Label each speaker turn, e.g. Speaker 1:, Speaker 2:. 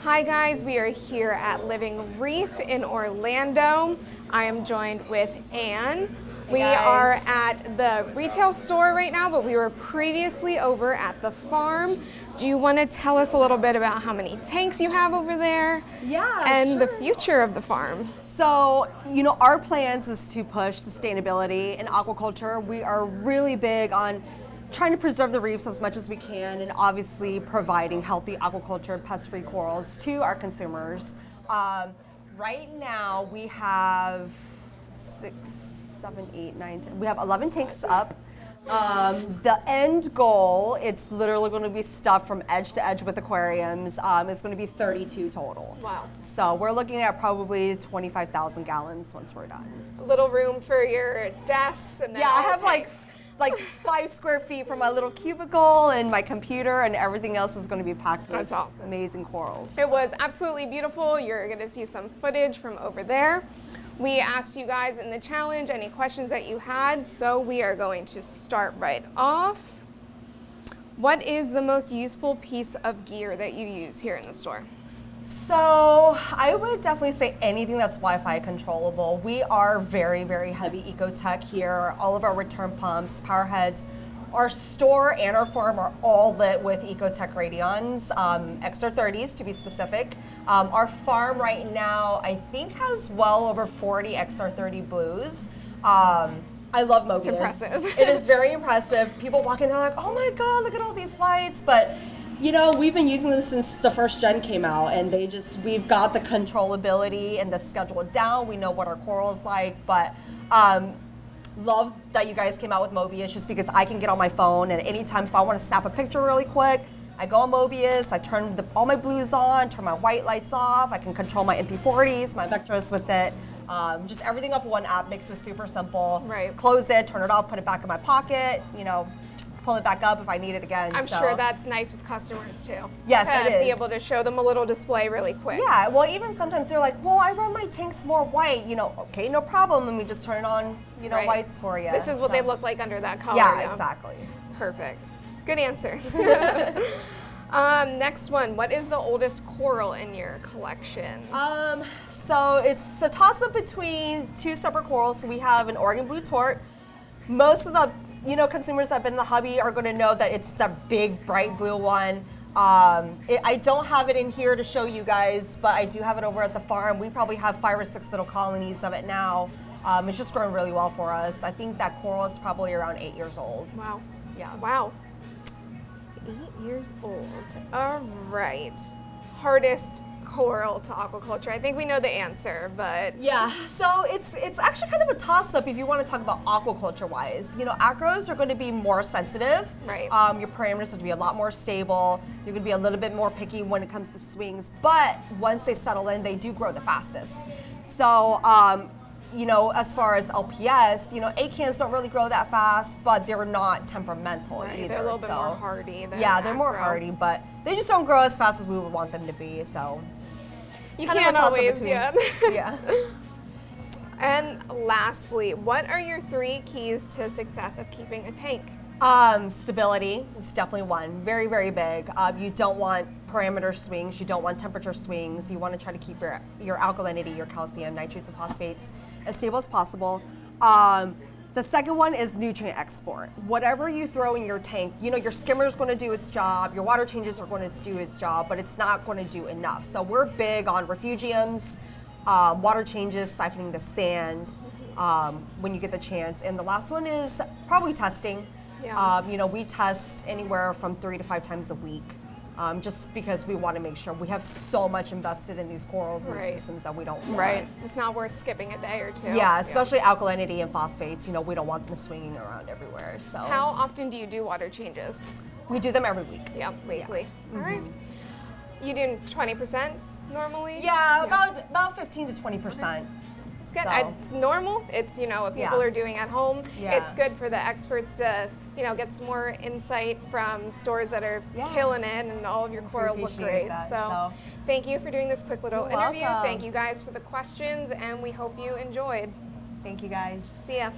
Speaker 1: Hi guys, we are here at Living Reef in Orlando. I am joined with Anne. We are at the retail store right now, but we were previously over at the farm. Do you want to tell us a little bit about how many tanks you have over there?
Speaker 2: Yeah,
Speaker 1: and the future of the farm?
Speaker 2: So, our plans is to push sustainability in aquaculture. We are really big on trying to preserve the reefs as much as we can, and obviously providing healthy aquaculture, pest-free corals to our consumers. Right now, we have 6, 7, 8, 9, 10. We have 11 tanks up. The end goal, it's literally going to be stuff from edge to edge with aquariums. It's going to be 32 total.
Speaker 1: Wow.
Speaker 2: So we're looking at probably 25,000 gallons once we're done.
Speaker 1: A little room for your desks and then
Speaker 2: I have like 5 square feet for my little cubicle and my computer, and everything else is going to be packed with
Speaker 1: awesome.
Speaker 2: Amazing corals.
Speaker 1: It was absolutely beautiful. You're going to see some footage from over there. We asked you guys in the challenge any questions that you had, so we are going to start right off. What is the most useful piece of gear that you use here in the store?
Speaker 2: So I would definitely say anything that's Wi-Fi controllable. We are very, very heavy eco-tech here. All of our return pumps, power heads, our store and our farm are all lit with eco-tech Radions, XR30s to be specific. Our farm right now, I think, has well over 40 XR30 blues. I love Mobius.
Speaker 1: It's impressive.
Speaker 2: It is very impressive. People walk in, they're like, oh my God, look at all these lights. But we've been using them since the first gen came out, and we've got the controllability and the schedule down. We know what our coral's like, but love that you guys came out with Mobius, just because I can get on my phone, and anytime if I want to snap a picture really quick, I go on Mobius, I turn all my blues on, turn my white lights off, I can control my MP40s, my Vectras with it. Just everything off one app makes it super simple.
Speaker 1: Right.
Speaker 2: Close it, turn it off, put it back in my pocket, pull it back up if I need it again.
Speaker 1: I'm sure that's nice with customers too.
Speaker 2: Yes, it is.
Speaker 1: To be able to show them a little display really quick.
Speaker 2: Yeah, well, even sometimes they're like, well, I run my tanks more white. Okay, no problem. Let me just turn it on,
Speaker 1: Right.
Speaker 2: whites for you.
Speaker 1: This is what they look like under that color.
Speaker 2: Yeah, exactly.
Speaker 1: Perfect. Good answer. Next one, what is the oldest coral in your collection?
Speaker 2: So it's a toss-up between 2 separate corals. So we have an Oregon blue Tort. Most of the consumers that have been in the hobby are going to know that it's the big, bright blue one. I don't have it in here to show you guys, but I do have it over at the farm. We probably have 5 or 6 little colonies of it now. It's just growing really well for us. I think that coral is probably around 8 years old.
Speaker 1: Wow.
Speaker 2: Yeah.
Speaker 1: Wow. 8 years old. All right. Hardest coral to aquaculture. I think we know the answer, but
Speaker 2: yeah. So it's actually kind of a toss-up if you want to talk about aquaculture wise. Acros are going to be more sensitive.
Speaker 1: Right.
Speaker 2: Your parameters have to be a lot more stable. You're going to be a little bit more picky when it comes to swings, but once they settle in, they do grow the fastest. So as far as LPS, acans don't really grow that fast, but they're not temperamental either.
Speaker 1: They're a little bit more hardy than
Speaker 2: they're more hardy, but they just don't grow as fast as we would want them to be. So
Speaker 1: you can't always,
Speaker 2: yeah.
Speaker 1: And lastly, what are your 3 keys to success of keeping a tank?
Speaker 2: Stability is definitely one. Very, very big. You don't want parameter swings. You don't want temperature swings. You want to try to keep your alkalinity, your calcium, nitrates, and phosphates as stable as possible. The second one is nutrient export. Whatever you throw in your tank, your skimmer is going to do its job, your water changes are going to do its job, but it's not going to do enough. So we're big on refugiums, water changes, siphoning the sand when you get the chance. And the last one is probably testing.
Speaker 1: Yeah.
Speaker 2: We test anywhere from 3 to 5 times a week. Just because we want to make sure we have so much invested in these corals and systems that we don't want.
Speaker 1: Right. It's not worth skipping a day or 2.
Speaker 2: Yeah, especially alkalinity and phosphates. We don't want them swinging around everywhere. So
Speaker 1: how often do you do water changes?
Speaker 2: We do them every week.
Speaker 1: Yeah, weekly. Yeah. All right. You do 20% normally?
Speaker 2: Yeah, about 15 to 20%.
Speaker 1: It's good. It's normal. It's what people are doing at home.
Speaker 2: Yeah.
Speaker 1: It's good for the experts to get some more insight from stores that are killing it, and all of your corals look great. So thank you for doing this quick little interview.
Speaker 2: Welcome.
Speaker 1: Thank you guys for the questions, and we hope you enjoyed.
Speaker 2: Thank you guys.
Speaker 1: See ya.